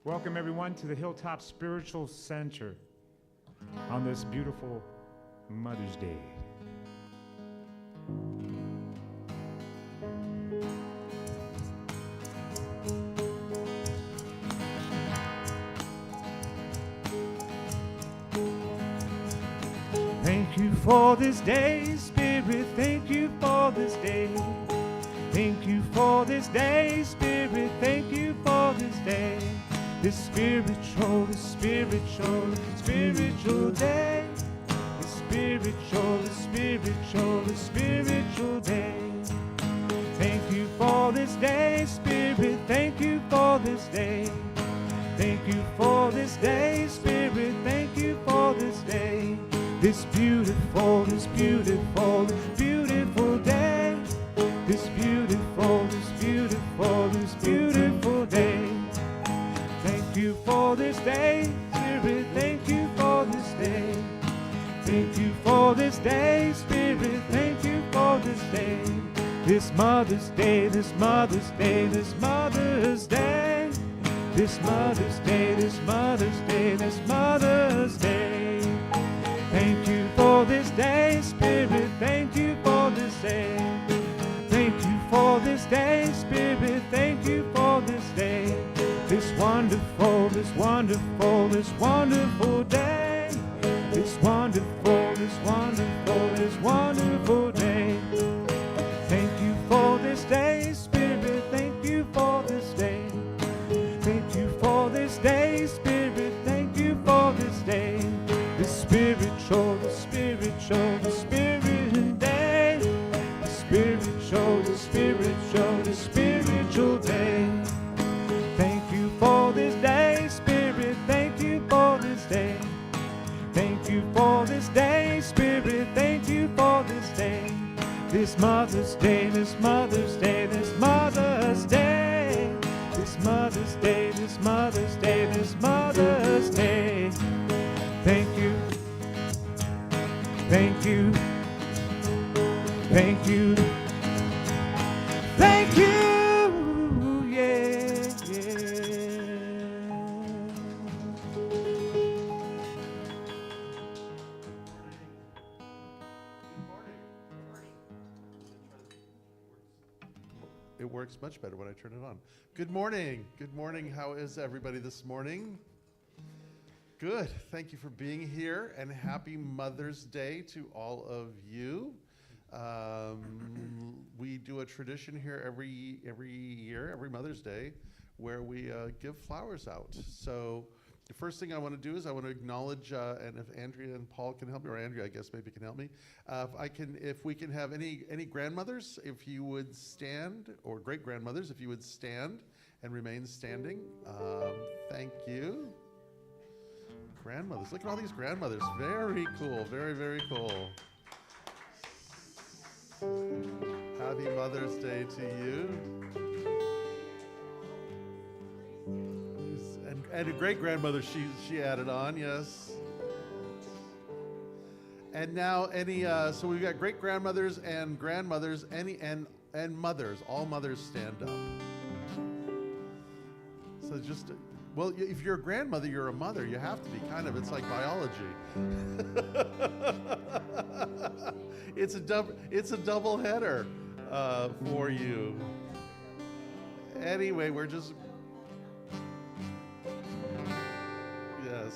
Welcome everyone to the Hilltop Spiritual Center on this beautiful Mother's Day. Thank you for this day, Spirit, thank you for this day. Thank you for this day, Spirit, thank you for this day. This spiritual day. The spiritual day. Thank you for this day, Spirit, thank you for this day. Thank you for this day, Spirit, thank you for this day. This beautiful day. This beautiful day. Thank you for this day, Spirit, thank you for this day. Thank you for this day, Spirit, thank you for this day. This Mother's Day, this Mother's Day, this Mother's Day. This Mother's Day, this Mother's Day, this Mother's Day. Thank you for this day, Spirit, thank you for this day. Thank you for this day, Spirit, thank you for this day. This wonderful day. This wonderful day. Thank you for this day, Spirit, thank you for this day. Thank you for this day, Spirit, thank you for this day. The spiritual day. The spiritual day. Thank you for this day, Spirit, thank you for this day. Thank you for this day, Spirit, thank you for this day. This Mother's Day, this Mother's Day, this Mother's Day. This Mother's Day, this Mother's Day, this Mother's Day. Thank you. Thank you. Thank you. Thank you. Yeah, yeah. It works much better when I turn it on. Good morning. Good morning. How is everybody this morning? Good. Thank you for being here, and happy Mother's Day to all of you. We do a tradition here every year, every Mother's Day, where we give flowers out. So the first thing I want to do is I want to acknowledge, and if Andrea and Paul can help me, or Andrea, I guess maybe can help me, if we can have any grandmothers, if you would stand, or great grandmothers, if you would stand and remain standing. Thank you. Grandmothers, look at all these grandmothers. Very cool, very, very cool. Happy Mother's Day to you. And a great grandmother she added on, yes. And now so we've got great grandmothers and grandmothers, and mothers. All mothers stand up. So well, if you're a grandmother, you're a mother. You have to be it's like biology. It's a double header for you. Anyway,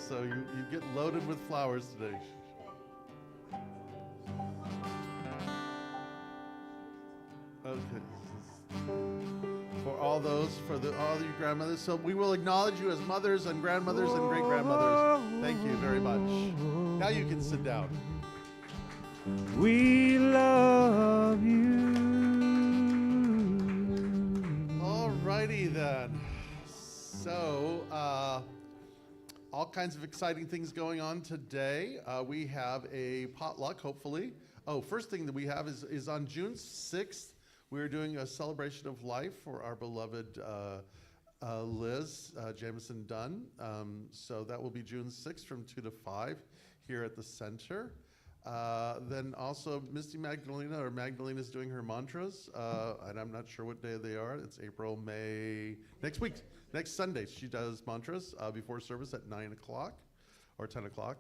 so you get loaded with flowers today. Okay. For all you grandmothers. So we will acknowledge you as mothers and grandmothers and great grandmothers. Thank you very much. Now you can sit down. We love you. Alrighty then. So, all kinds of exciting things going on today. We have a potluck, hopefully. First thing that we have is on June 6th, we're doing a celebration of life for our beloved Liz Jameson Dunn. So that will be June 6th from 2 to 5 here at the center. Then also Misty Magdalena is doing her mantras, and I'm not sure what day they are. It's April, May, next week Next Sunday, she does mantras before service at 9 o'clock or 10 o'clock.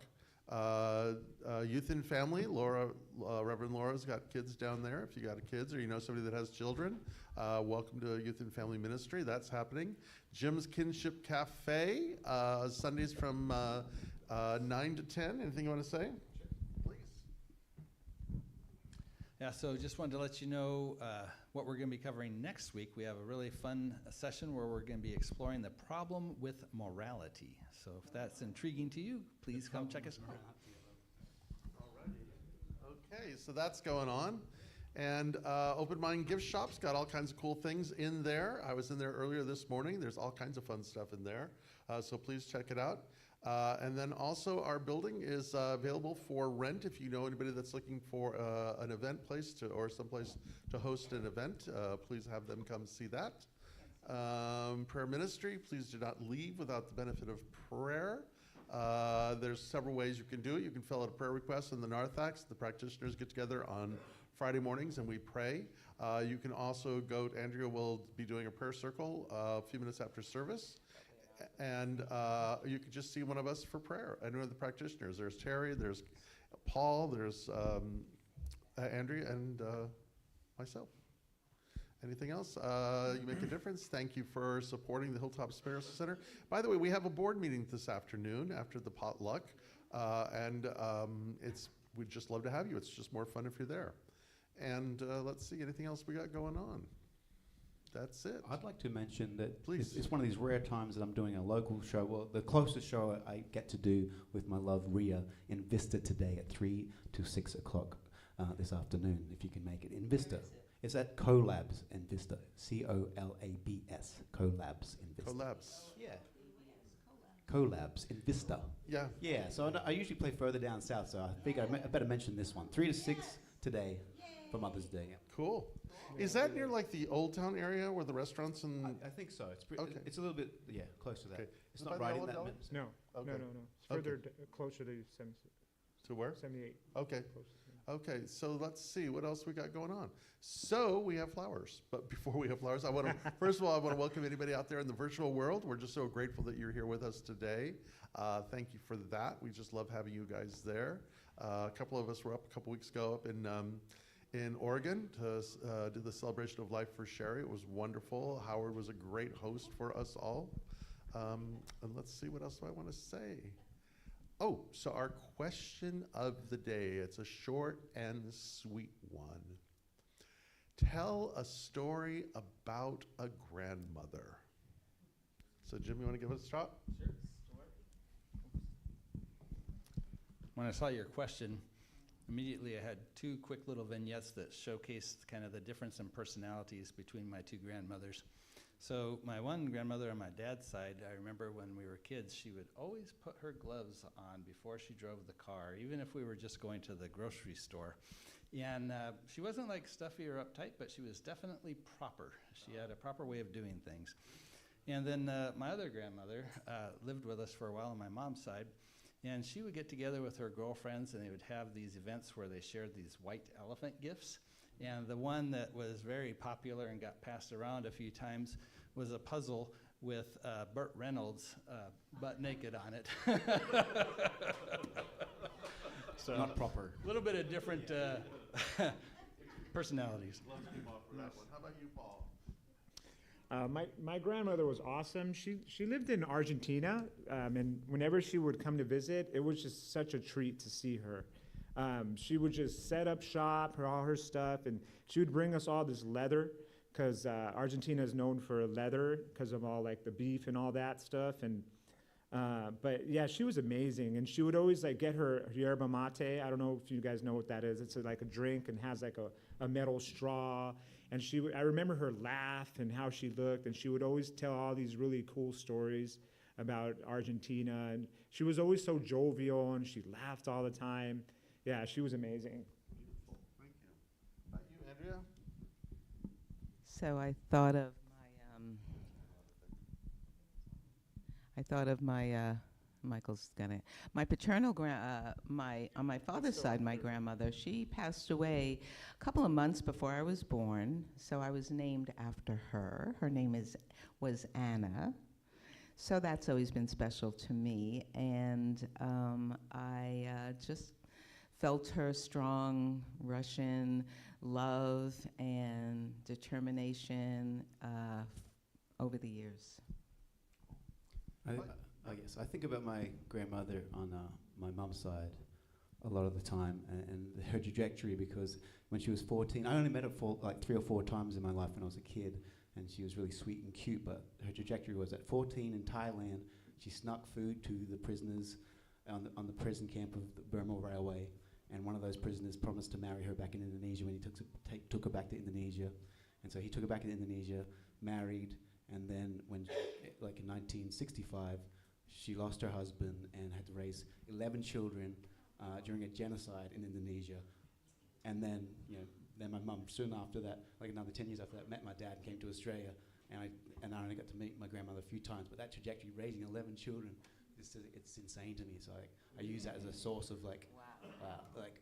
Youth and family, Reverend Laura's got kids down there. If you got kids or you know somebody that has children, welcome to Youth and Family Ministry. That's happening. Jim's Kinship Cafe, Sundays from 9 to 10. Anything you want to say? Please. Yeah, so just wanted to let you know what we're going to be covering next week. We have a really fun session where we're going to be exploring the problem with morality. So if that's intriguing to you, please come check us out. Okay, so that's going on. And Open Mind Gift Shop's got all kinds of cool things in there. I was in there earlier this morning. There's all kinds of fun stuff in there. So please check it out. And then also our building is available for rent if you know anybody that's looking for an event place or someplace to host an event. Please have them come see that. Prayer ministry, please do not leave without the benefit of prayer. There's several ways you can do it. You can fill out a prayer request in the narthex. The practitioners get together on Friday mornings and we pray. You can also go, Andrea will be doing a prayer circle a few minutes after service. And you can just see one of us for prayer. And one of the practitioners. There's Terry, there's Paul, there's Andrea, and myself. Anything else? You make a difference. Thank you for supporting the Hilltop Sparrows Center. By the way, we have a board meeting this afternoon after the potluck. And we'd just love to have you. It's just more fun if you're there. And let's see, anything else we got going on? That's it. I'd like to mention that Please. it's one of these rare times that I'm doing a local show. Well, the closest show I get to do with my love, Ria, in Vista today at 3 to 6 o'clock this afternoon, if you can make it. In Vista. It's at Colabs in Vista. C-O-L-A-B-S. Colabs in Vista. Collabs. Yeah. Colabs in Vista. Yeah. Yeah, so I usually play further down south, so I figure I better mention this one. 3 to 6 today for Mother's Day. Yeah. Cool. Is that near like the Old Town area where the restaurants and... I think so. Okay. It's a little bit, close to that. Okay. It's Is it not by the right in Olive that Deli? minute. No, Okay. no. It's Okay. further closer to To where? 78. Okay. Closest. Okay, so let's see what else we got going on. So we have flowers, but before we have flowers, I want to first of all I want to welcome anybody out there in the virtual world. We're just so grateful that you're here with us today. Thank you for that. We just love having you guys there. A couple of us were up a couple weeks ago up in Oregon to do the celebration of life for Sherry. It was wonderful. Howard was a great host for us all. And let's see, what else do I want to say? Oh, so our question of the day, it's a short and sweet one. Tell a story about a grandmother. So Jim, you want to give us a shot? Sure. When I saw your question, immediately I had two quick little vignettes that showcased kind of the difference in personalities between my two grandmothers. So my one grandmother on my dad's side, I remember when we were kids, she would always put her gloves on before she drove the car, even if we were just going to the grocery store. And she wasn't like stuffy or uptight, but she was definitely proper. She had a proper way of doing things. And then my other grandmother lived with us for a while on my mom's side, and she would get together with her girlfriends, and they would have these events where they shared these white elephant gifts. And the one that was very popular and got passed around a few times was a puzzle with Burt Reynolds butt naked on it. So Not proper. a little bit of different personalities. Love you, Bob, for that one. How about you, Paul? My grandmother was awesome. She lived in Argentina, and whenever she would come to visit, it was just such a treat to see her. She would just set up shop, all her stuff, and she would bring us all this leather, because Argentina is known for leather because of all like the beef and all that stuff. And but yeah, she was amazing, and she would always like get her yerba mate. I don't know if you guys know what that is. It's like a drink and has like a metal straw. And I remember her laugh and how she looked, and she would always tell all these really cool stories about Argentina. And she was always so jovial, and she laughed all the time. Yeah, she was amazing. Beautiful. Thank you. How about you, Andrea? So I thought of my Michael's gonna, my paternal on my father's side, my grandmother, she passed away a couple of months before I was born, so I was named after her. Her name was Anna. So that's always been special to me. And I just felt her strong Russian love and determination over the years. I think about my grandmother on my mum's side a lot of the time, and her trajectory, because when she was 14, I only met her like 3 or 4 times in my life when I was a kid, and she was really sweet and cute, but her trajectory was at 14 in Thailand, she snuck food to the prisoners on the prison camp of the Burma Railway, and one of those prisoners promised to marry her back in Indonesia when he took her back to Indonesia. And so he took her back to Indonesia, married, and then when, like in 1965, she lost her husband and had to raise 11 children during a genocide in Indonesia. And then, then my mum, soon after that, like another 10 years after that, met my dad and came to Australia. And I only got to meet my grandmother a few times. But that trajectory, raising 11 children, it's insane to me. So I use that as a source of like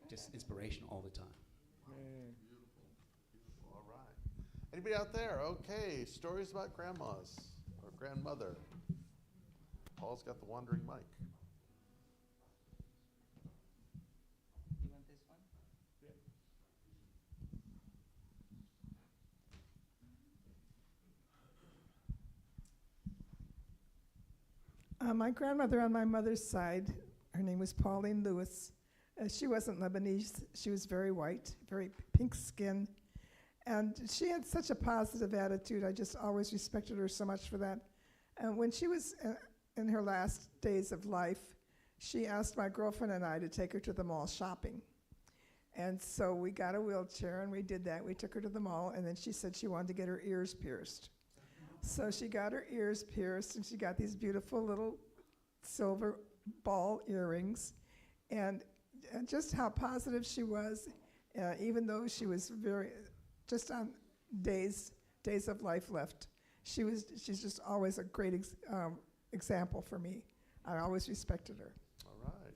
just inspiration all the time. Beautiful. All right. Anybody out there? Okay, stories about grandmas or grandmother. Paul's got the wandering mic. You want this one? My grandmother on my mother's side, her name was Pauline Lewis. She wasn't Lebanese. She was very white, very pink skin. And she had such a positive attitude. I just always respected her so much for that. And when she was in her last days of life, she asked my girlfriend and I to take her to the mall shopping. And so we got a wheelchair and we did that. We took her to the mall, and then she said she wanted to get her ears pierced. So she got her ears pierced, and she got these beautiful little silver ball earrings. And just how positive she was, even though she was just on days of life left. She's just always a great example for me. I always respected her. All right.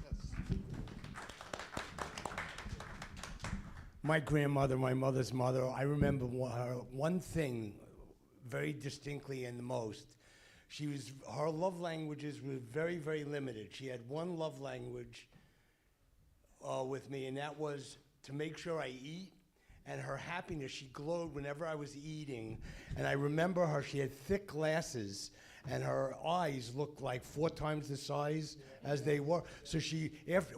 Yes. My grandmother, my mother's mother, I remember one thing very distinctly and the most. Her love languages were very, very limited. She had one love language with me, and that was to make sure I eat. And her happiness, she glowed whenever I was eating. And I remember her, she had thick glasses, and her eyes looked like 4 times the size as they were. So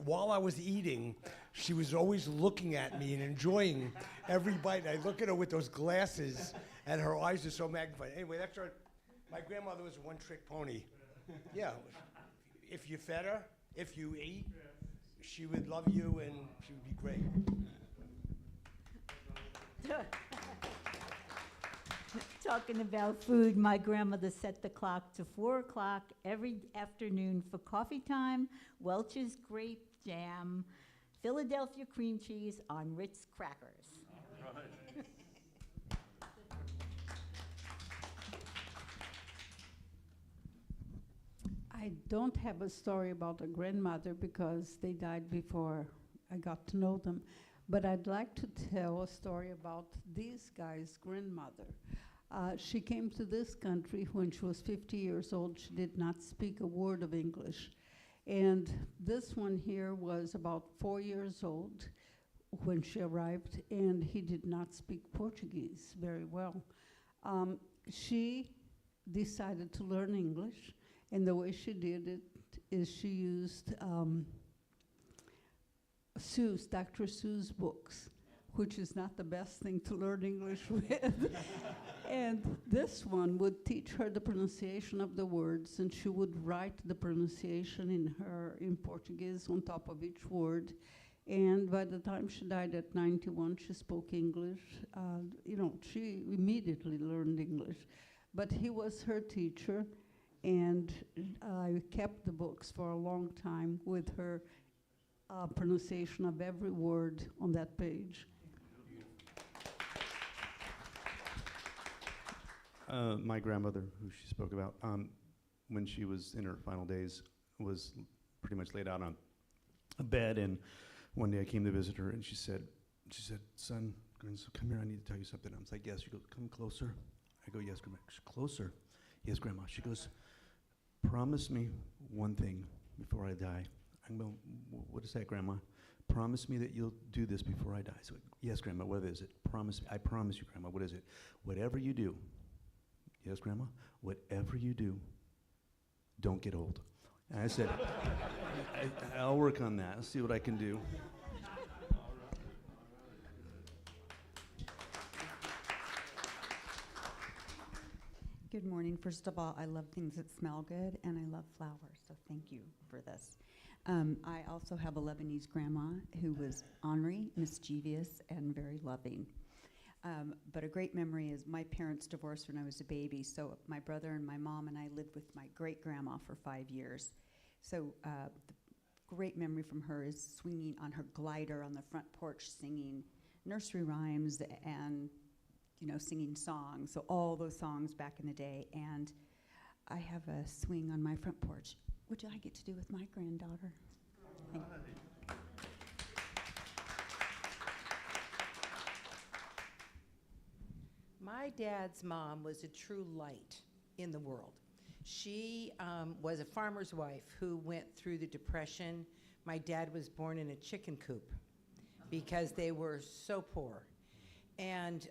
while I was eating, she was always looking at me and enjoying every bite. And I look at her with those glasses, and her eyes are so magnified. Anyway, that's her. My grandmother was a one-trick pony. Yeah, if you fed her, if you ate, she would love you, and she would be great. Talking about food, my grandmother set the clock to 4 o'clock every afternoon for coffee time, Welch's grape jam, Philadelphia cream cheese on Ritz crackers. I don't have a story about a grandmother because they died before I got to know them. But I'd like to tell a story about this guy's grandmother. She came to this country when she was 50 years old. She did not speak a word of English. And this one here was about 4 years old when she arrived, and he did not speak Portuguese very well. She decided to learn English, and the way she did it is she used Dr. Seuss books, which is not the best thing to learn English with. And this one would teach her the pronunciation of the words, and she would write the pronunciation in Portuguese on top of each word. And by the time she died at 91, she spoke English. She immediately learned English. But he was her teacher, and I kept the books for a long time with her pronunciation of every word on that page. My grandmother, who she spoke about, when she was in her final days, was pretty much laid out on a bed, and one day I came to visit her, and she said, "Son, come here, I need to tell you something." I was like, "Yes." She goes, "Come closer." I go, "Yes, come closer." yes, Grandma. She goes, promise me one thing before I die. I'm going, what is that, Grandma? Promise me that you'll do this before I die. So, yes, Grandma, what is it? Promise me. I promise you, Grandma, what is it? Whatever you do, yes, Grandma, whatever you do, don't get old. And I said, I'll work on that. I'll see what I can do. Good morning. First of all, I love things that smell good, and I love flowers, so thank you for this. I also have a Lebanese grandma who was ornery, mischievous, and very loving. But a great memory is my parents divorced when I was a baby, so my brother and my mom and I lived with my great-grandma for 5 years. So the great memory from her is swinging on her glider on the front porch, singing nursery rhymes and singing songs, so all those songs back in the day. And I have a swing on my front porch, which I get to do with my granddaughter. Thank you. My dad's mom was a true light in the world. She was a farmer's wife who went through the Depression. My dad was born in a chicken coop because they were so poor. And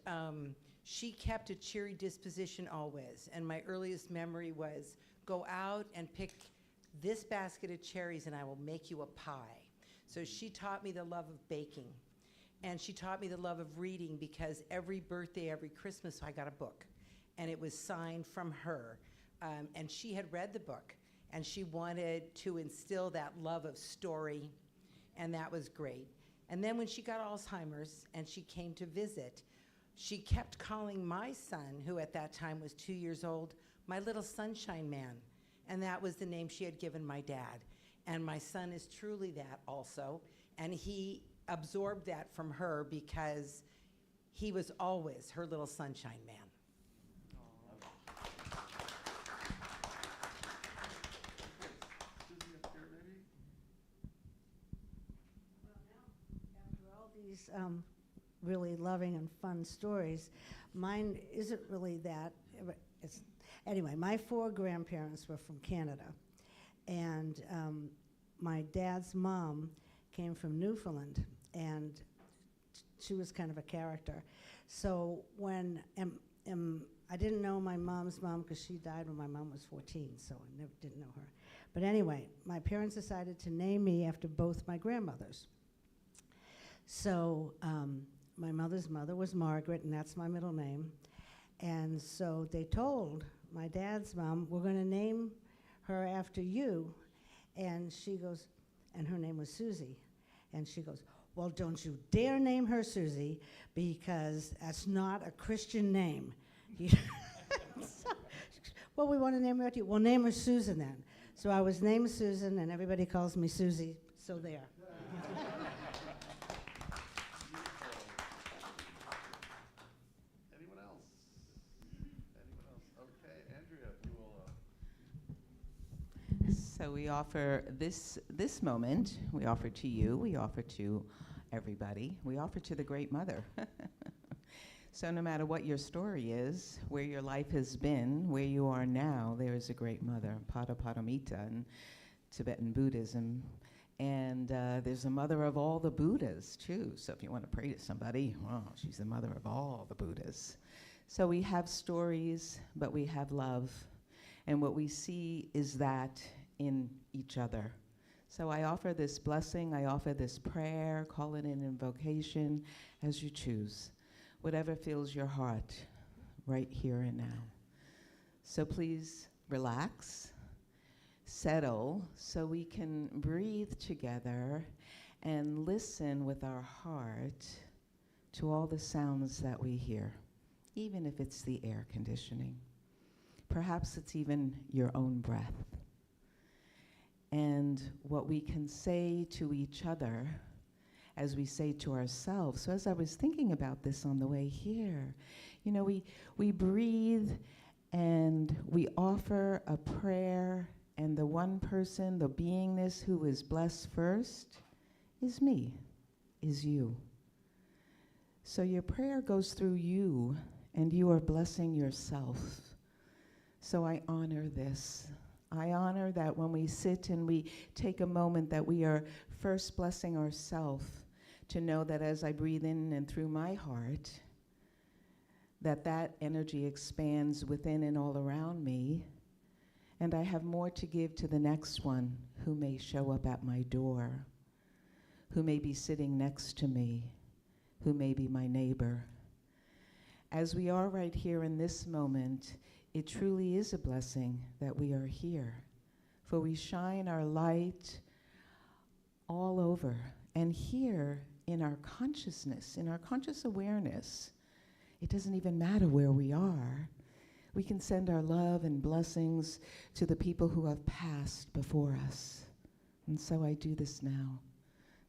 she kept a cheery disposition always. And my earliest memory was, go out and pick this basket of cherries and I will make you a pie. So she taught me the love of baking. And she taught me the love of reading, because every birthday, every Christmas, I got a book. And it was signed from her. And she had read the book. And she wanted to instill that love of story. And that was great. And then when she got Alzheimer's and she came to visit, she kept calling my son, who at that time was 2 years old, my little sunshine man. And that was the name she had given my dad. And my son is truly that also. And he absorbed that from her because he was always her little sunshine man. After all these really loving and fun stories, mine isn't really that. Anyway, my 4 grandparents were from Canada, and my dad's mom came from Newfoundland, and she was kind of a character. So when I didn't know my mom's mom because she died when my mom was 14, so I never didn't know her. But anyway, my parents decided to name me after both my grandmothers. So my mother's mother was Margaret, and that's my middle name. And so they told my dad's mom, we're going to name her after you. And she goes, and her name was Susie. And she goes, well, don't you dare name her Susie, because that's not a Christian name. Well, we want to name her after you. Well, name her Susan then. So I was named Susan, and everybody calls me Susie, so there. Anyone else? Anyone else? Okay, Andrea, if you will. So we offer this moment, we offer to you, we offer to everybody, we offer to the Great Mother. So no matter what your story is, where your life has been, where you are now, there is a Great Mother, Pada Paramita in Tibetan Buddhism. And there's a mother of all the Buddhas, too. So if you want to pray to somebody, well, she's the mother of all the Buddhas. So we have stories, but we have love. And what we see is that in each other. So I offer this blessing, I offer this prayer, call it an invocation, as you choose. Whatever fills your heart right here and now. So please relax, settle, so we can breathe together and listen with our heart to all the sounds that we hear, even if it's the air conditioning. Perhaps it's even your own breath. And what we can say to each other as we say to ourselves. So as I was thinking about this on the way here, you know, we breathe and we offer a prayer, and the one person, the beingness who is blessed first is me, is you. So your prayer goes through you, and you are blessing yourself. So I honor this. I honor that when we sit and we take a moment that we are first blessing ourselves to know that as I breathe in and through my heart, that energy expands within and all around me, and I have more to give to the next one who may show up at my door, who may be sitting next to me, who may be my neighbor. As we are right here in this moment, it truly is a blessing that we are here, for we shine our light all over. And here in our consciousness, in our conscious awareness, it doesn't even matter where we are. We can send our love and blessings to the people who have passed before us. And so I do this now,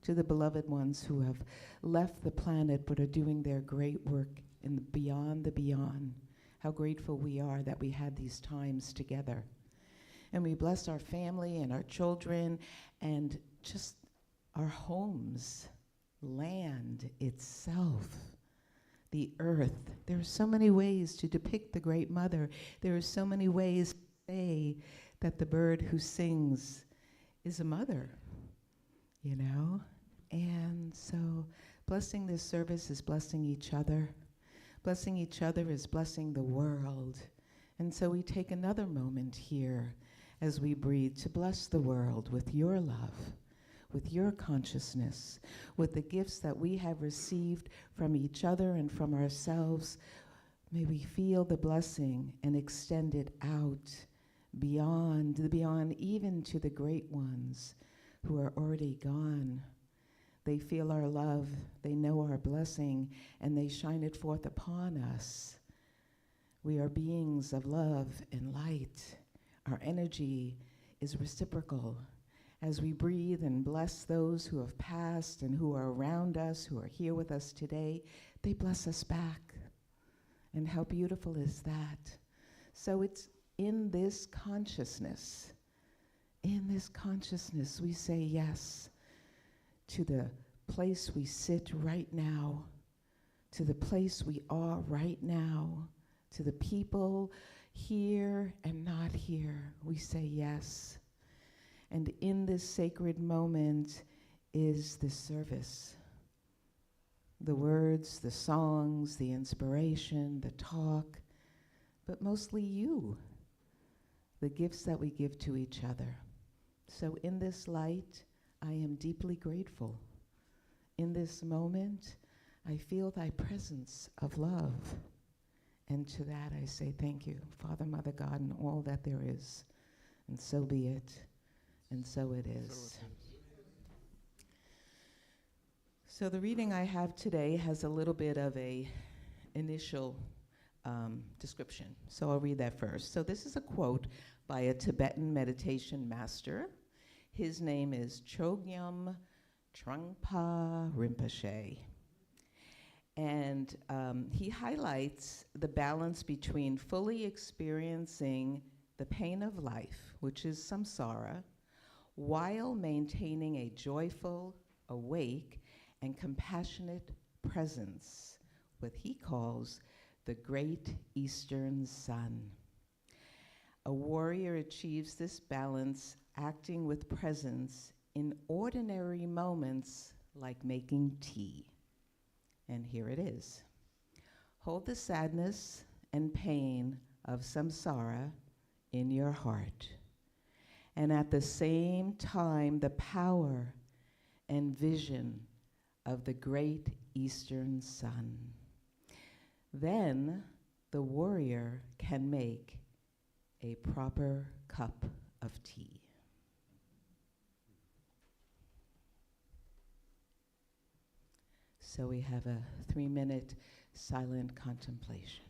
to the beloved ones who have left the planet but are doing their great work in the beyond. How grateful we are that we had these times together. And we bless our family and our children and just our homes, land itself, the earth. There are so many ways to depict the Great Mother. There are so many ways to say that the bird who sings is a mother, you know? And so blessing this service is blessing each other. Blessing each other is blessing the world. And so we take another moment here as we breathe to bless the world with your love, with your consciousness, with the gifts that we have received from each other and from ourselves. May we feel the blessing and extend it out beyond, even to the great ones who are already gone. They feel our love, they know our blessing, and they shine it forth upon us. We are beings of love and light. Our energy is reciprocal. As we breathe and bless those who have passed and who are around us, who are here with us today, they bless us back. And how beautiful is that? So it's in this consciousness, we say yes to the place we sit right now, to the place we are right now, to the people here and not here. We say yes. And in this sacred moment is the service. The words, the songs, the inspiration, the talk, but mostly you, the gifts that we give to each other. So in this light, I am deeply grateful. In this moment, I feel thy presence of love. And to that I say thank you, Father, Mother, God, and all that there is. And so be it, and so it is. So the reading I have today has a little bit of a initial description. So I'll read that first. So this is a quote by a Tibetan meditation master. His name is Chogyam Trungpa Rinpoche. And he highlights the balance between fully experiencing the pain of life, which is samsara, while maintaining a joyful, awake, and compassionate presence, what he calls the Great Eastern Sun. A warrior achieves this balance acting with presence in ordinary moments like making tea. And here it is. Hold the sadness and pain of samsara in your heart, and at the same time, the power and vision of the Great Eastern Sun. Then the warrior can make a proper cup of tea. So we have a 3-minute silent contemplation.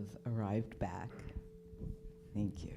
have arrived back. Thank you.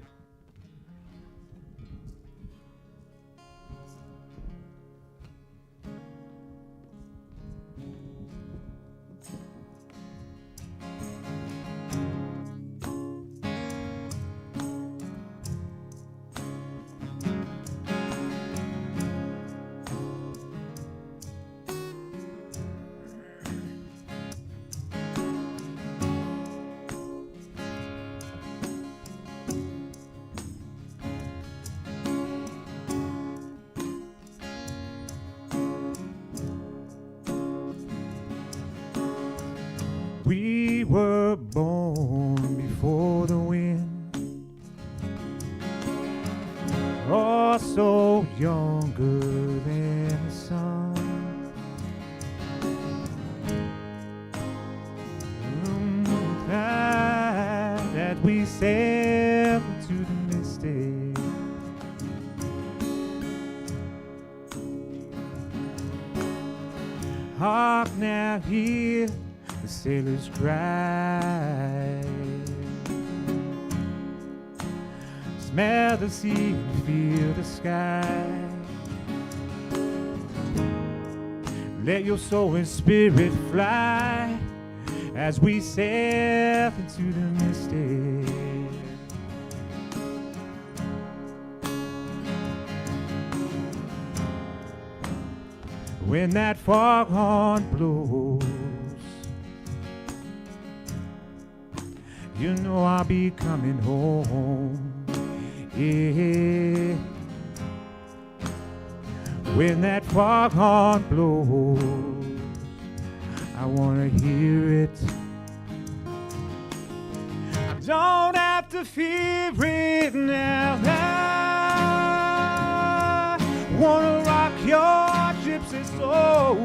We were born before the wind, also younger than the sun. That we sail into the mystic. Hark now, hear the sailors cry. Smell the sea and feel the sky. Let your soul and spirit fly as we sail into the mystic. When that foghorn blows, you know I'll be coming home. Yeah. When that foghorn blows, I wanna hear it. I don't have to fear it now. I wanna rock your gypsy soul.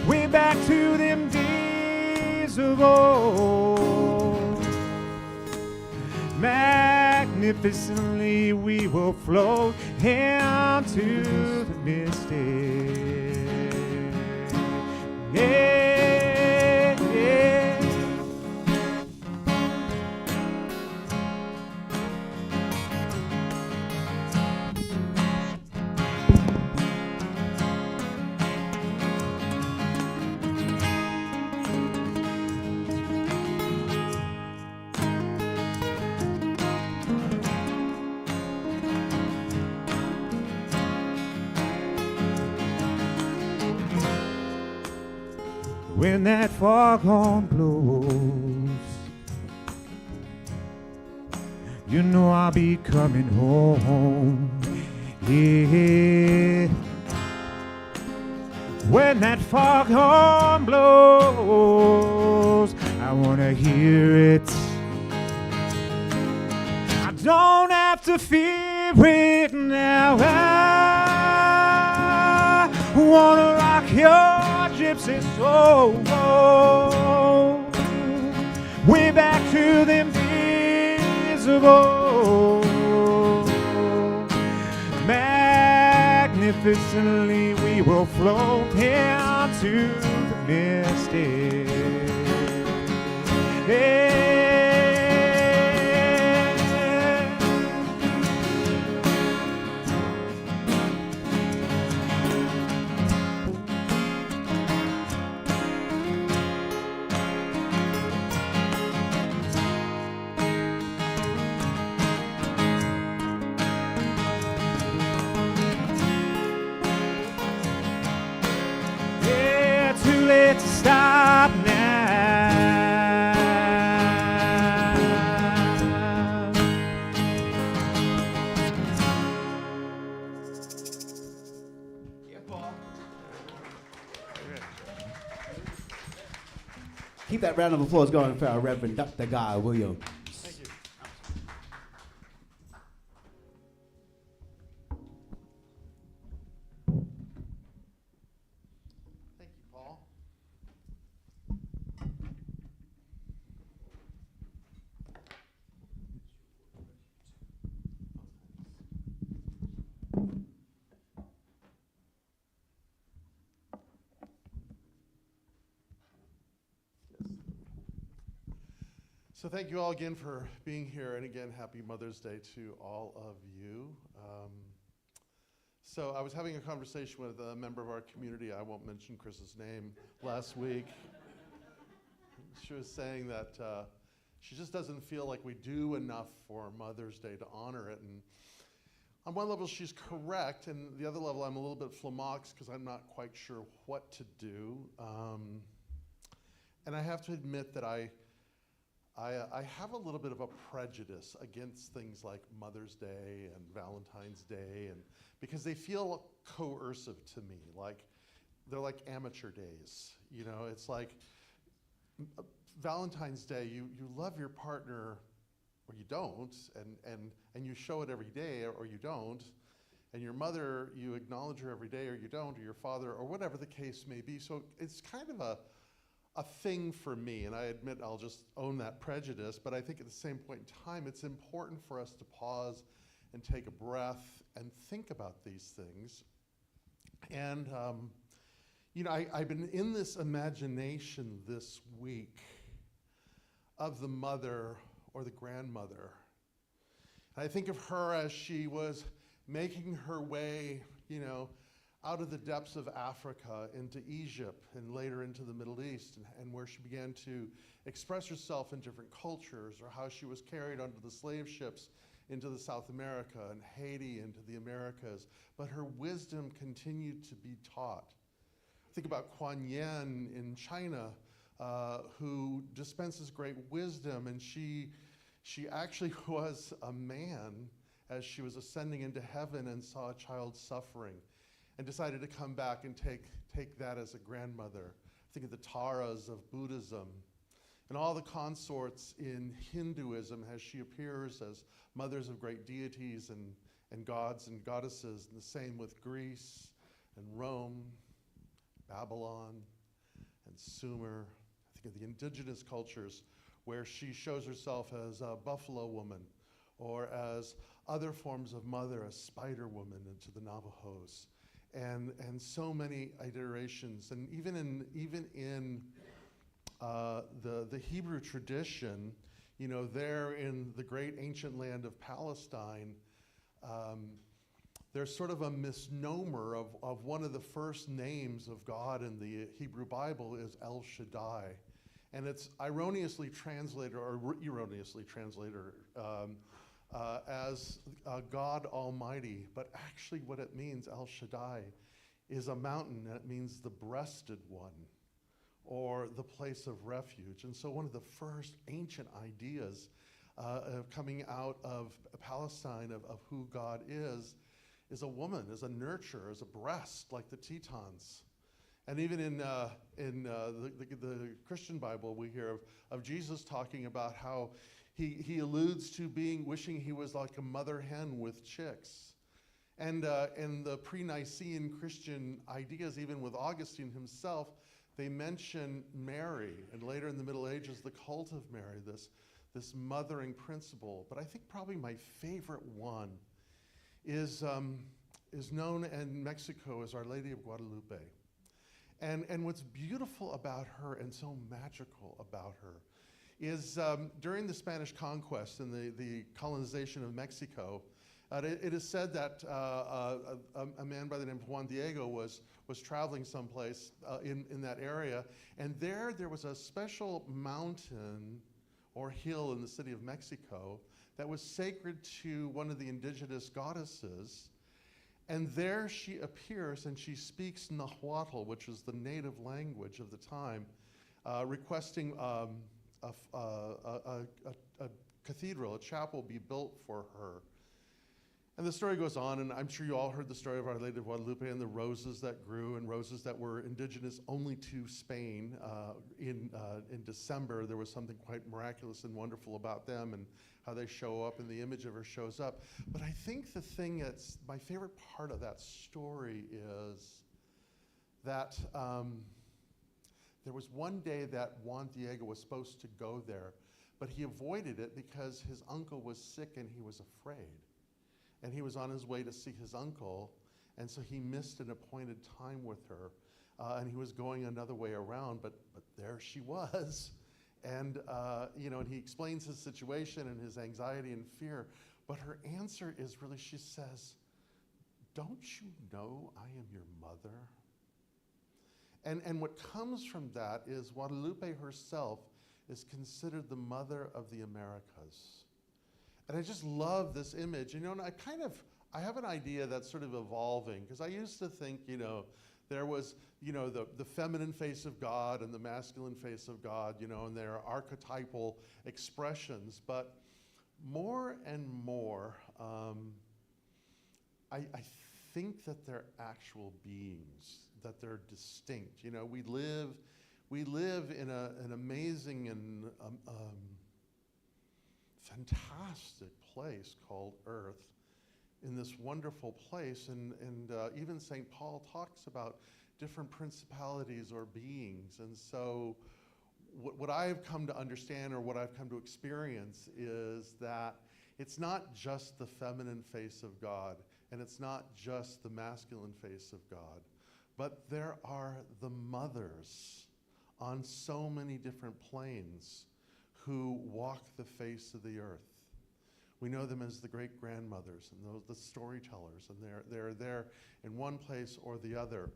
Way back to them days of old. Magnificently we will float into the mystic. Yeah, yeah. When that foghorn blows, you know I'll be coming home. Yeah. When that foghorn blows, I wanna hear it. I don't have to fear it now. I wanna rock your gypsy soul, way back to them days of old. Magnificently we will float into the mystic. Yeah. To stop now. Yeah, Paul. Keep that round of applause going for our Reverend Dr. Guy Williams. Thank you. Thank you, Paul. So thank you all again for being here, and again, happy Mother's Day to all of you. So I was having a conversation with a member of our community, I won't mention Chris's name, last week. She was saying that she just doesn't feel like we do enough for Mother's Day to honor it. And on one level, she's correct, and the other level, I'm a little bit flummoxed because I'm not quite sure what to do. And I have to admit that I have a little bit of a prejudice against things like Mother's Day and Valentine's Day, and because they feel coercive to me, like they're like amateur days. You know, it's like Valentine's Day, you love your partner or you don't, and you show it every day or you don't, and your mother, you acknowledge her every day or you don't, or your father, or whatever the case may be. So it's kind of a thing for me, and I admit I'll just own that prejudice, but I think at the same point in time, it's important for us to pause and take a breath and think about these things. And, you know, I've been in this imagination this week of the mother or the grandmother. And I think of her as she was making her way, you know, out of the depths of Africa into Egypt and later into the Middle East, and where she began to express herself in different cultures, or how she was carried onto the slave ships into the South America and Haiti into the Americas. But her wisdom continued to be taught. Think about Kuan Yin in China, who dispenses great wisdom, and she actually was a man as she was ascending into heaven and saw a child suffering, and decided to come back and take that as a grandmother. Think of the Taras of Buddhism, and all the consorts in Hinduism as she appears as mothers of great deities and gods and goddesses, and the same with Greece and Rome, Babylon and Sumer. I think of the indigenous cultures where she shows herself as a buffalo woman, or as other forms of mother, a spider woman into the Navajos. And so many iterations, and even in the Hebrew tradition, you know, there in the great ancient land of Palestine, there's sort of a misnomer of one of the first names of God in the Hebrew Bible is El Shaddai, and it's erroneously translated as God Almighty, but actually what it means, El Shaddai, is a mountain, and it means the breasted one, or the place of refuge. And so one of the first ancient ideas coming out of Palestine of who God is a woman, is a nurture, is a breast, like the Tetons. And even in the Christian Bible, we hear of Jesus talking about how he alludes to wishing he was like a mother hen with chicks. And the pre-Nicene Christian ideas, even with Augustine himself, they mention Mary, and later in the Middle Ages, the cult of Mary, this mothering principle. But I think probably my favorite one is known in Mexico as Our Lady of Guadalupe. And what's beautiful about her and so magical about her is during the Spanish conquest and the colonization of Mexico, it is said that a man by the name of Juan Diego was traveling someplace in that area, and there was a special mountain or hill in the city of Mexico that was sacred to one of the indigenous goddesses. And there she appears, and she speaks Nahuatl, which is the native language of the time, requesting a cathedral, a chapel be built for her. And the story goes on, and I'm sure you all heard the story of Our Lady of Guadalupe and the roses that grew, and roses that were indigenous only to Spain. In December, there was something quite miraculous and wonderful about them, and how they show up, and the image of her shows up. But I think the thing that's my favorite part of that story is that there was one day that Juan Diego was supposed to go there, but he avoided it because his uncle was sick and he was afraid. And he was on his way to see his uncle, and so he missed an appointed time with her, and he was going another way around, but there she was. And, and he explains his situation and his anxiety and fear. But her answer is really, she says, "Don't you know I am your mother?" And what comes from that is Guadalupe herself is considered the mother of the Americas. And I just love this image. And I have an idea that's sort of evolving, because I used to think, there was, the feminine face of God and the masculine face of God, and there are archetypal expressions. But more and more, I think that they're actual beings, that they're distinct. We live in an amazing and fantastic place called Earth, in this wonderful place, and even St. Paul talks about different principalities or beings. And so what I've come to understand, or what I've come to experience, is that it's not just the feminine face of God, and it's not just the masculine face of God, but there are the mothers on so many different planes who walk the face of the earth. We know them as the great-grandmothers and the storytellers, and they're there in one place or the other.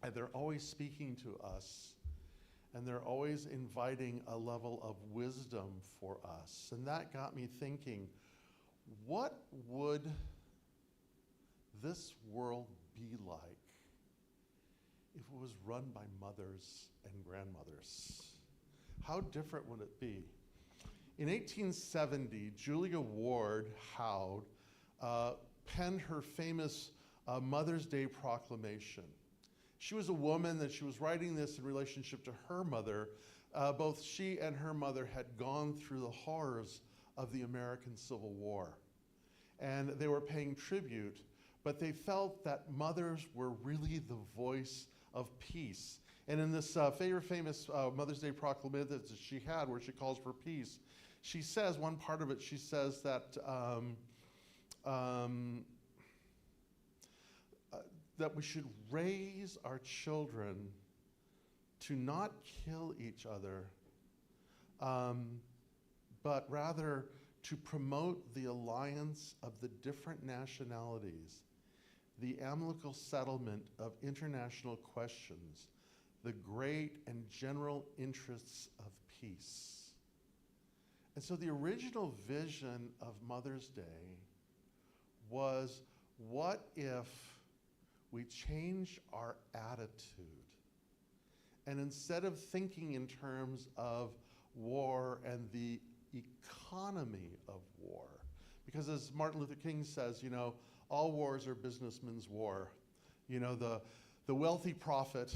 And they're always speaking to us, and they're always inviting a level of wisdom for us. And that got me thinking, what would this world be like if it was run by mothers and grandmothers? How different would it be? In 1870, Julia Ward Howe penned her famous Mother's Day proclamation. She was a woman that she was writing this in relationship to her mother. Both she and her mother had gone through the horrors of the American Civil War. And they were paying tribute, but they felt that mothers were really the voice of peace. And in this very famous Mother's Day proclamation that she had, where she calls for peace, she says, one part of it, she says that that we should raise our children to not kill each other, but rather to promote the alliance of the different nationalities, the amicable settlement of international questions, the great and general interests of peace. And so the original vision of Mother's Day was, what if we change our attitude? And instead of thinking in terms of war and the economy of war, because as Martin Luther King says, all wars are businessmen's war. The wealthy profit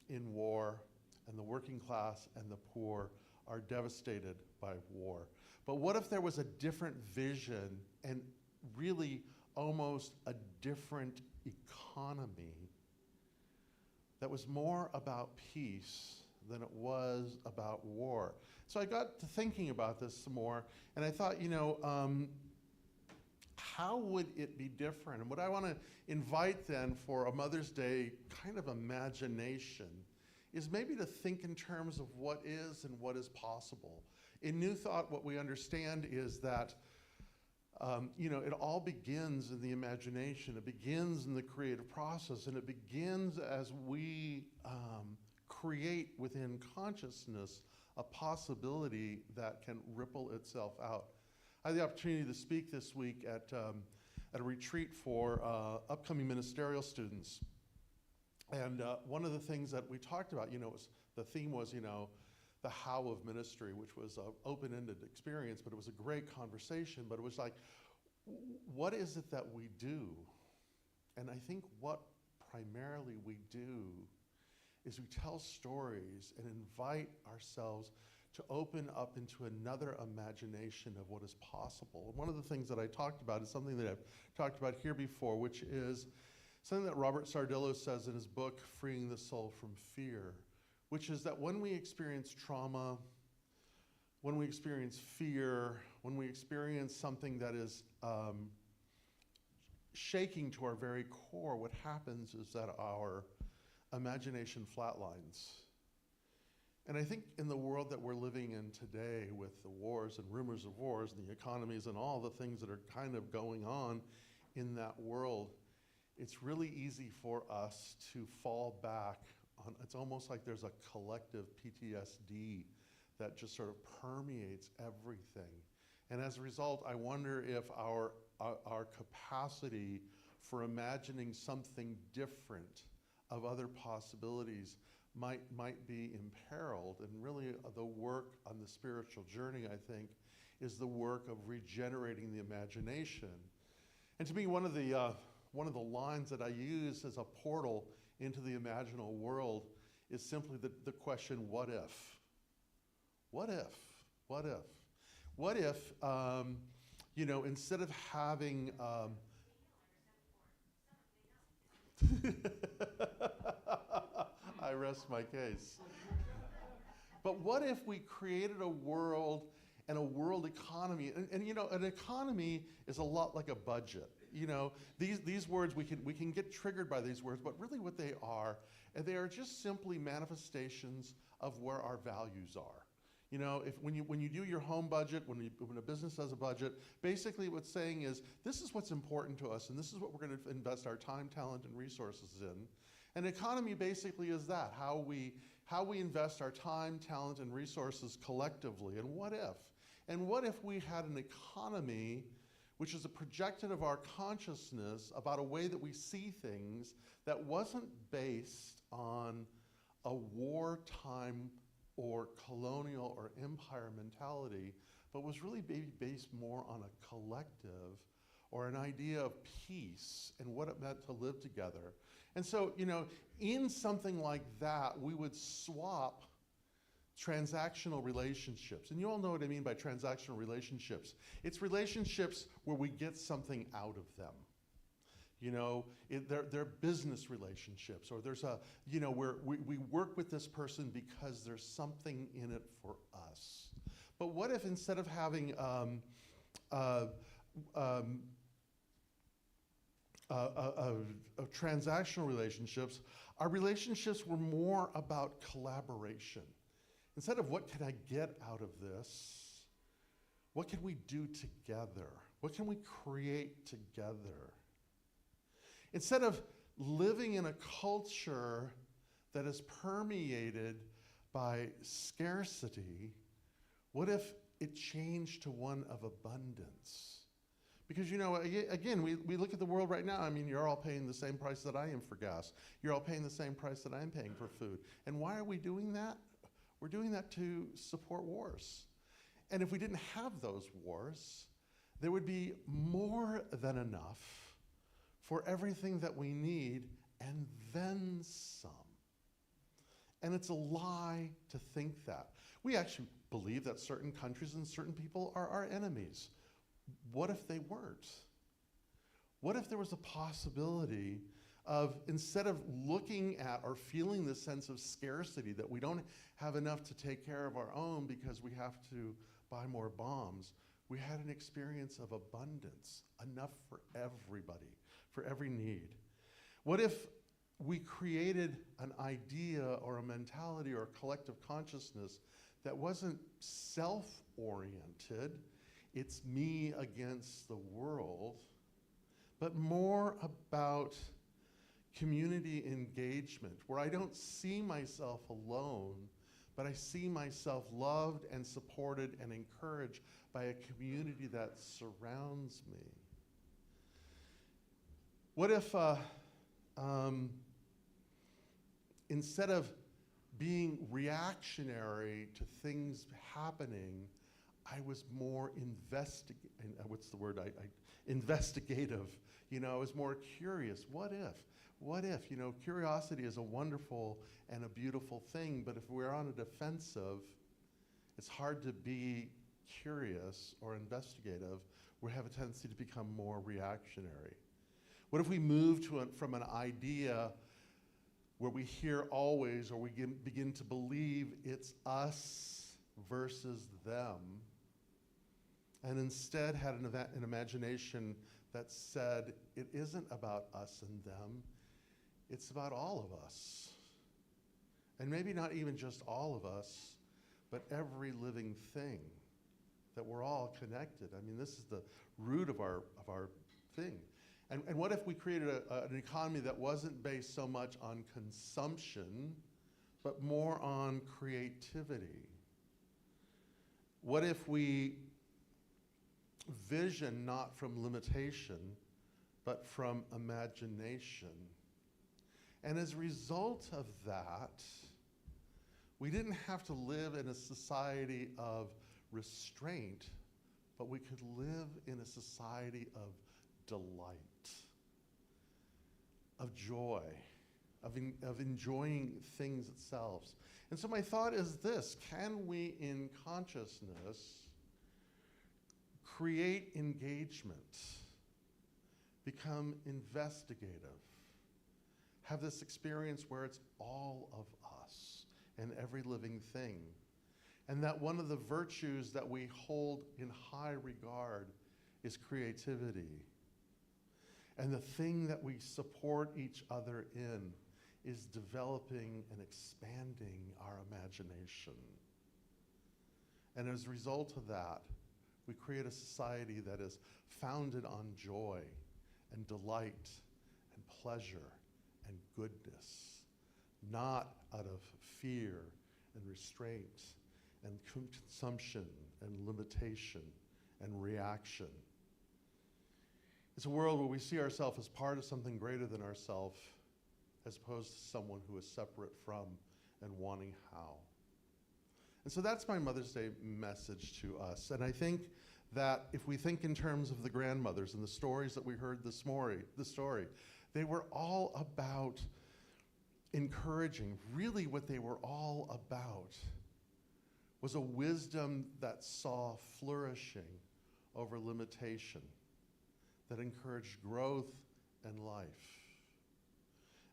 in war, and the working class and the poor are devastated by war. But what if there was a different vision, and really almost a different economy that was more about peace than it was about war? So I got to thinking about this some more, and I thought, how would it be different? And what I want to invite then for a Mother's Day kind of imagination is maybe to think in terms of what is and what is possible. In New Thought, what we understand is that it all begins in the imagination. It begins in the creative process, and it begins as we create within consciousness a possibility that can ripple itself out. I had the opportunity to speak this week at a retreat for upcoming ministerial students. And one of the things that we talked about, the theme was, the how of ministry, which was an open-ended experience, but it was a great conversation. But it was like, what is it that we do? And I think what primarily we do is we tell stories and invite ourselves to open up into another imagination of what is possible. And one of the things that I talked about is something that I've talked about here before, which is something that Robert Sardillo says in his book, Freeing the Soul from Fear, which is that when we experience trauma, when we experience fear, when we experience something that is shaking to our very core, what happens is that our imagination flatlines. And I think in the world that we're living in today, with the wars and rumors of wars and the economies and all the things that are kind of going on in that world, it's really easy for us to fall back on, it's almost like there's a collective PTSD that just sort of permeates everything. And as a result, I wonder if our capacity for imagining something different of other possibilities might be imperiled. And really the work on the spiritual journey, I think, is the work of regenerating the imagination. And to me, one of the lines that I use as a portal into the imaginal world is simply the question, what if? What if? What if? What if, instead of having, I rest my case. But what if we created a world and a world economy? And an economy is a lot like a budget. These words, we can get triggered by these words, but really what they are just simply manifestations of where our values are. When you do your home budget, when a business does a budget, basically what's saying is, this is what's important to us, and this is what we're going to invest our time, talent, and resources in. An economy basically is that, how we invest our time, talent, and resources collectively. And what if? And what if we had an economy which is a projection of our consciousness about a way that we see things that wasn't based on a wartime or colonial or empire mentality, but was really based more on a collective or an idea of peace and what it meant to live together. And so, in something like that, we would swap transactional relationships. And you all know what I mean by transactional relationships. It's relationships where we get something out of them. They're business relationships, or there's where we work with this person because there's something in it for us. But what if instead of having transactional relationships, our relationships were more about collaboration? Instead of what can I get out of this, what can we do together? What can we create together? Instead of living in a culture that is permeated by scarcity, what if it changed to one of abundance? Because, again, we look at the world right now. I mean, you're all paying the same price that I am for gas. You're all paying the same price that I'm paying for food. And why are we doing that? We're doing that to support wars. And if we didn't have those wars, there would be more than enough for everything that we need, and then some. And it's a lie to think that. We actually believe that certain countries and certain people are our enemies. What if they weren't? What if there was a possibility of, instead of looking at or feeling this sense of scarcity, that we don't have enough to take care of our own because we have to buy more bombs, we had an experience of abundance, enough for everybody, for every need? What if we created an idea or a mentality or a collective consciousness that wasn't self-oriented, it's me against the world, but more about community engagement, where I don't see myself alone, but I see myself loved and supported and encouraged by a community that surrounds me? What if instead of being reactionary to things happening, I was more investigative. I was more curious. What if? What if? Curiosity is a wonderful and a beautiful thing, but if we're on a defensive, it's hard to be curious or investigative. We have a tendency to become more reactionary. What if we move from an idea where we hear always, or we begin to believe it's us versus them, and instead had an imagination that said it isn't about us and them, it's about all of us. And maybe not even just all of us, but every living thing, that we're all connected. I mean, this is the root of our thing. And what if we created an economy that wasn't based so much on consumption, but more on creativity? What if we vision not from limitation, but from imagination? And as a result of that, we didn't have to live in a society of restraint, but we could live in a society of delight, of joy, of enjoying things itself. And so my thought is this: can we in consciousness create engagement, become investigative, have this experience where it's all of us and every living thing, and that one of the virtues that we hold in high regard is creativity, and the thing that we support each other in is developing and expanding our imagination. And as a result of that, we create a society that is founded on joy and delight and pleasure and goodness, not out of fear and restraint and consumption and limitation and reaction. It's a world where we see ourselves as part of something greater than ourselves, as opposed to someone who is separate from and wanting how. And so that's my Mother's Day message to us. And I think that if we think in terms of the grandmothers and the stories that we heard this morning, they were all about encouraging. Really what they were all about was a wisdom that saw flourishing over limitation, that encouraged growth and life.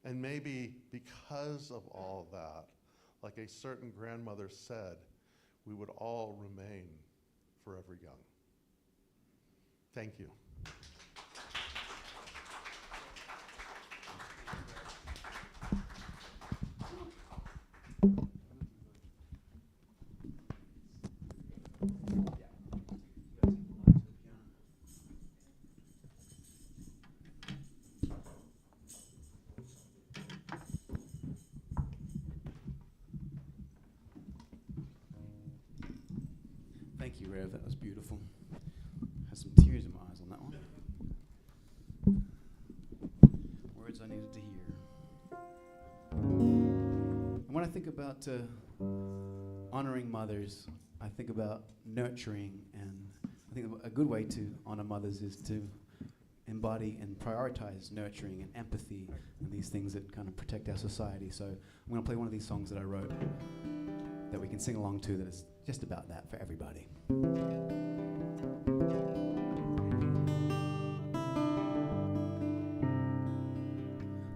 And maybe because of all that, like a certain grandmother said, we would all remain forever young. Thank you. Thank you, Rev. That was beautiful. Had some tears in my eyes on that one. Words I needed to hear. And when I think about honoring mothers, I think about nurturing, and I think a good way to honor mothers is to embody and prioritize nurturing and empathy and these things that kind of protect our society. So I'm going to play one of these songs that I wrote that we can sing along to that is just about that for everybody.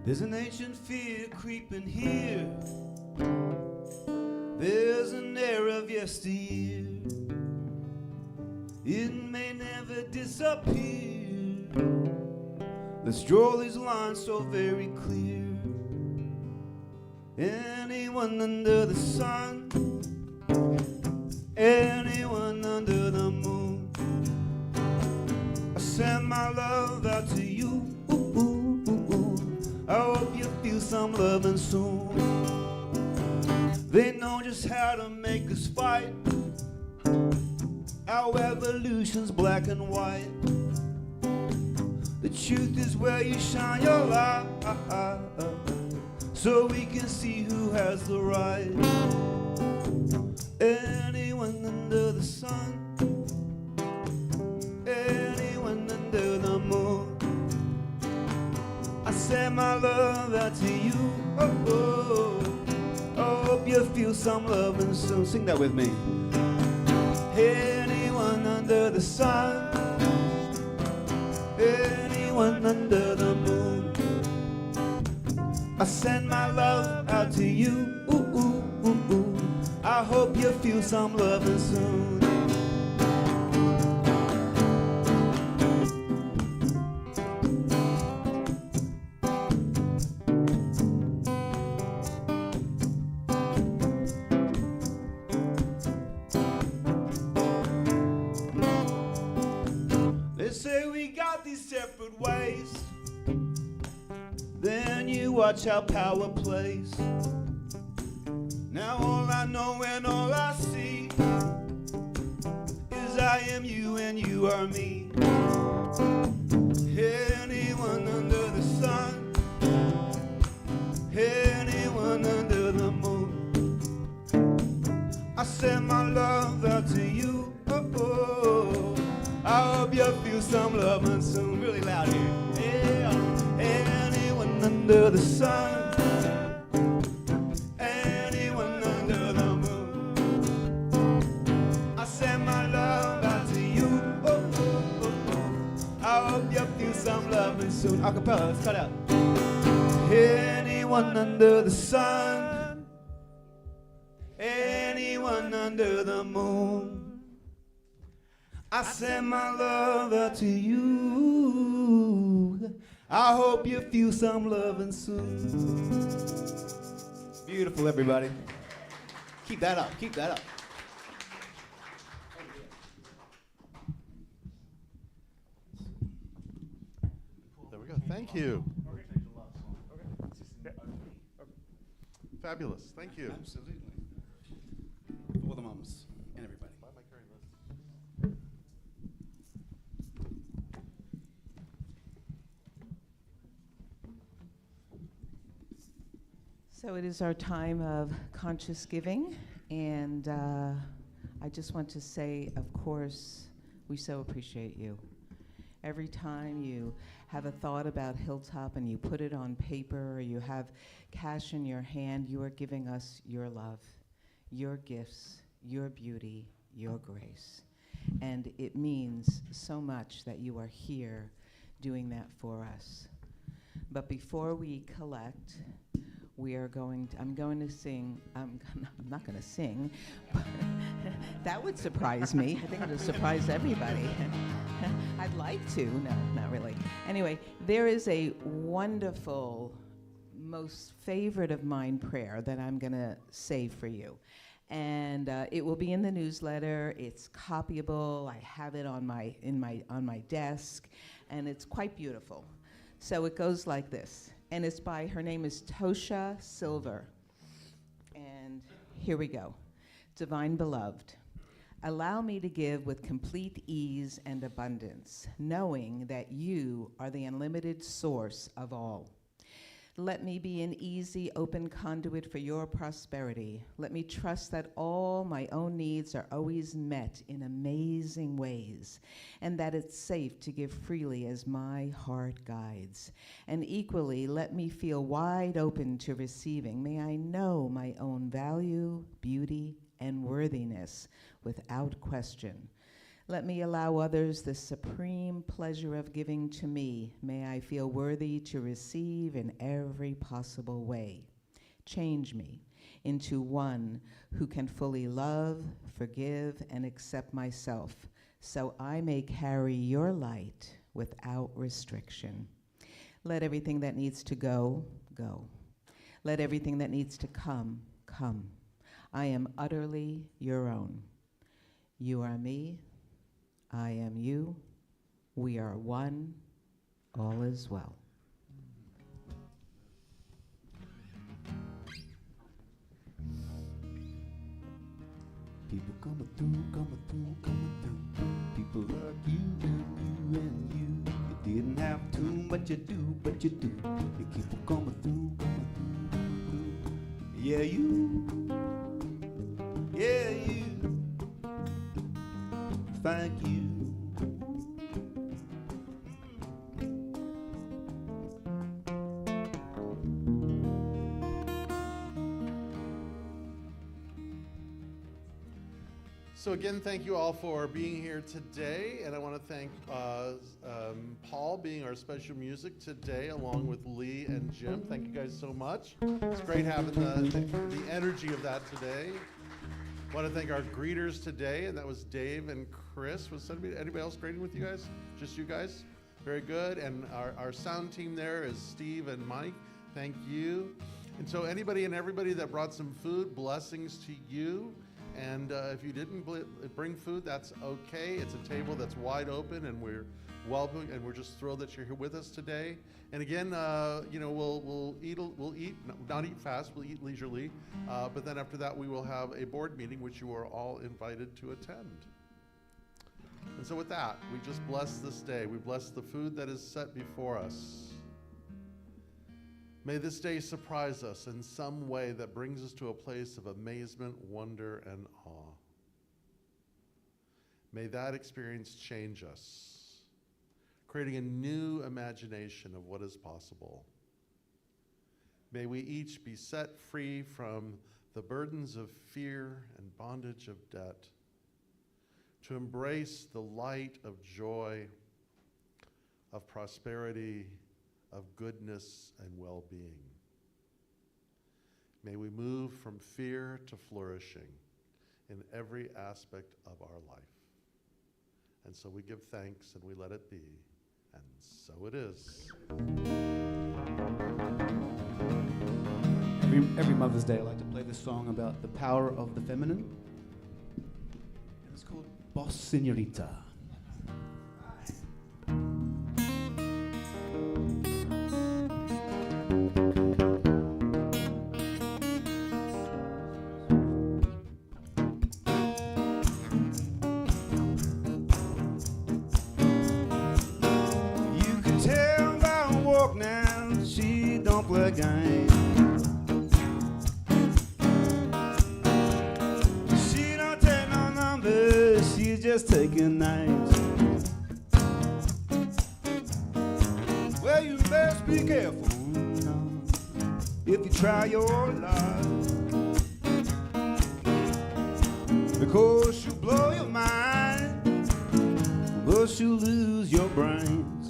There's an ancient fear creeping here. There's an air of yesteryear. It may never disappear. Let's draw these lines so very clear. Anyone under the sun, anyone under the moon, I send my love out to you. I hope you feel some loving soon. They know just how to make us fight. Our evolution's black and white. The truth is where you shine your light, so we can see who has the right. Anyone under the sun, anyone under the moon, I send my love out to you. I hope you feel some loving soon. Sing that with me. Anyone under the sun, anyone under the moon, I send my love out to you. I hope you feel some loving soon. separate ways. Then you watch how power plays. Now all I know and all I see is I am you and you are me. Anyone under the sun, anyone under the moon, I send my love out to you. Oh, oh. I hope you feel some loving soon. Really loud here. Yeah. Anyone under the sun, anyone under the moon, I send my love out to you. Oh, oh, oh, oh. I hope you feel some loving soon. Acapella, let's cut out. Anyone under the sun, anyone under the moon, I send my love out to you. I hope you feel some loving soon. Beautiful, everybody. Keep that up, keep that up. There we go. Thank you. Fabulous. Thank you. Absolutely. For the mums and everybody. Why am I carrying this? So it is our time of conscious giving, and I just want to say, of course, we so appreciate you. Every time you have a thought about Hilltop and you put it on paper, or you have cash in your hand, you are giving us your love, your gifts, your beauty, your grace. And it means so much that you are here doing that for us. But before we collect, we are going to, I'm going to sing, I'm not going to sing, but that would surprise me. I think it would surprise everybody. I'd like to, no, not really. Anyway, there is a wonderful, most favorite of mine prayer that I'm going to say for you. And it will be in the newsletter. It's copyable. I have it on my desk, and it's quite beautiful. So it goes like this. And it's by, her name is Tosha Silver. And here we go. Divine Beloved, allow me to give with complete ease and abundance, knowing that you are the unlimited source of all. Let me be an easy, open conduit for your prosperity. Let me trust that all my own needs are always met in amazing ways, and that it's safe to give freely as my heart guides. And equally, let me feel wide open to receiving. May I know my own value, beauty, and worthiness without question. Let me allow others the supreme pleasure of giving to me. May I feel worthy to receive in every possible way. Change me into one who can fully love, forgive, and accept myself, so I may carry your light without restriction. Let everything that needs to go, go. Let everything that needs to come, come. I am utterly your own. You are me. I am you. We are one. All is well. People coming through, coming through, coming through. People like you and you and you. You didn't have to, but you do, but you do. You keep on coming through, coming through, coming through. Yeah, you. Yeah, you. Thank you. So again, thank you all for being here today, and I want to thank Paul being our special music today, along with Lee and Jim. Thank you guys so much. It's great having the energy of that today. I want to thank our greeters today, and that was Dave and Chris. Was anybody else greeting with you guys? Just you guys? Very good. And our sound team there is Steve and Mike. Thank you. And so anybody and everybody that brought some food, blessings to you. And if you didn't bring food, that's okay. It's a table that's wide open, and we're welcome, and we're just thrilled that you're here with us today. And again, we'll eat, not eat fast, we'll eat leisurely. But then after that, we will have a board meeting, which you are all invited to attend. And so with that, we just bless this day. We bless the food that is set before us. May this day surprise us in some way that brings us to a place of amazement, wonder, and awe. May that experience change us, creating a new imagination of what is possible. May we each be set free from the burdens of fear and bondage of debt, to embrace the light of joy, of prosperity, of goodness and well-being. May we move from fear to flourishing in every aspect of our life. And so we give thanks and we let it be, and so it is. Every Mother's Day I like to play this song about the power of the feminine. And it's called Boss Señorita. You can tell by her walk now she don't play games. She don't take no numbers, she's just taking names. Well, you best be careful if you try your luck, because she'll blow your mind, but she'll lose your brains.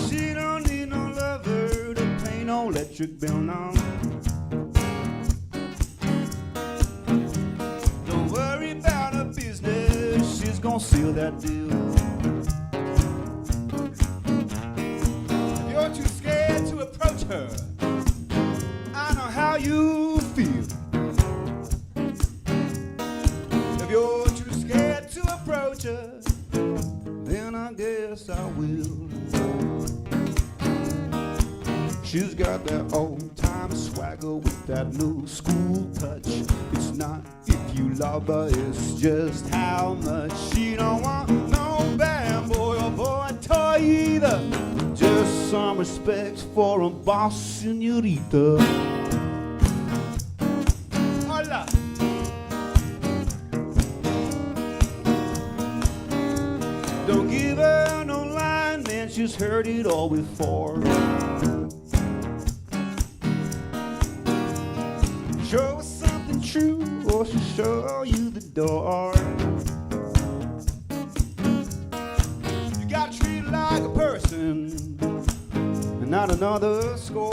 She don't need no lover to pay no electric bill, no. Don't worry about her business, she's gonna seal that deal. If you're too scared to approach her, I know how you feel. If you're too scared to approach her, then I guess I will. She's got that old-time swagger with that new school touch. It's not if you love her, it's just how much. She don't want no bad boy or boy toy either, just some respect for a boss señorita. Hola. Don't give her no line, man, she's heard it all before. Show her something true, or she'll show you the door. You gotta treat her like a person, and not another score.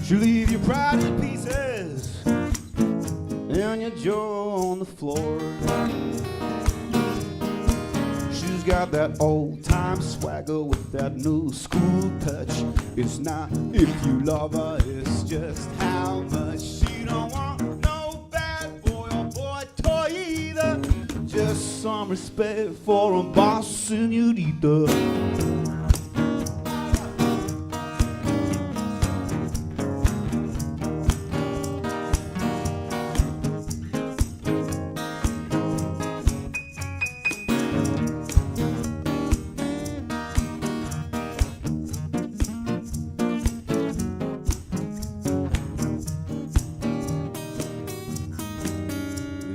She'll leave your pride in pieces, and your jaw on the floor. She's got that old-time swagger with that new school touch. It's not if you love her, it's just how much. She don't want no bad boy or boy toy either, just some respect for a boss señorita.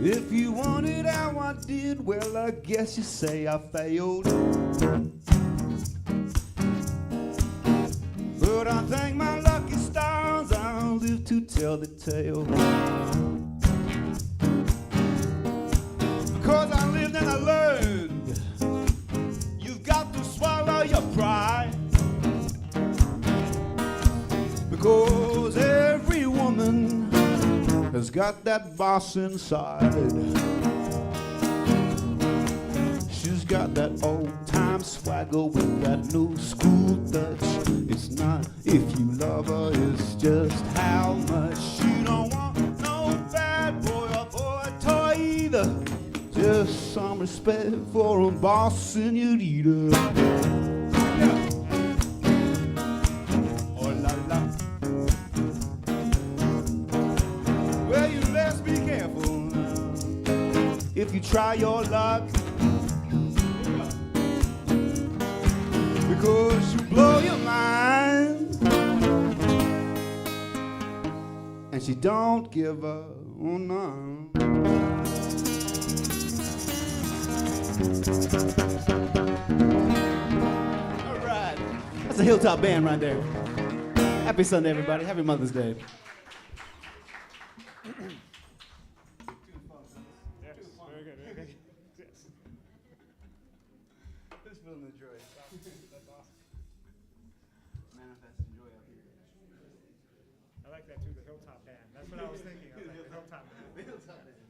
If you wanted how I did, well, I guess you say I failed. But I thank my lucky stars I'll live to tell the tale. Because I lived and I learned, you've got to swallow your pride. Because every woman has got that boss inside. She's got that old-time swagger with that new school touch. It's not if you love her, it's just how much. She don't want no bad boy or boy toy some respect for a boss senorita. Oh la la. Well, you best be careful if you try your luck, because you blow your mind, and she don't give up on none. All right, that's the Hilltop Band right there. Happy Sunday, everybody. Happy Mother's Day. Yes, very good, very good. Yes. Who's feeling the joy? That's awesome. Manifest joy up here. I like that too, the Hilltop Band. That's what I was thinking of, like the Hilltop Band. The Hilltop Band.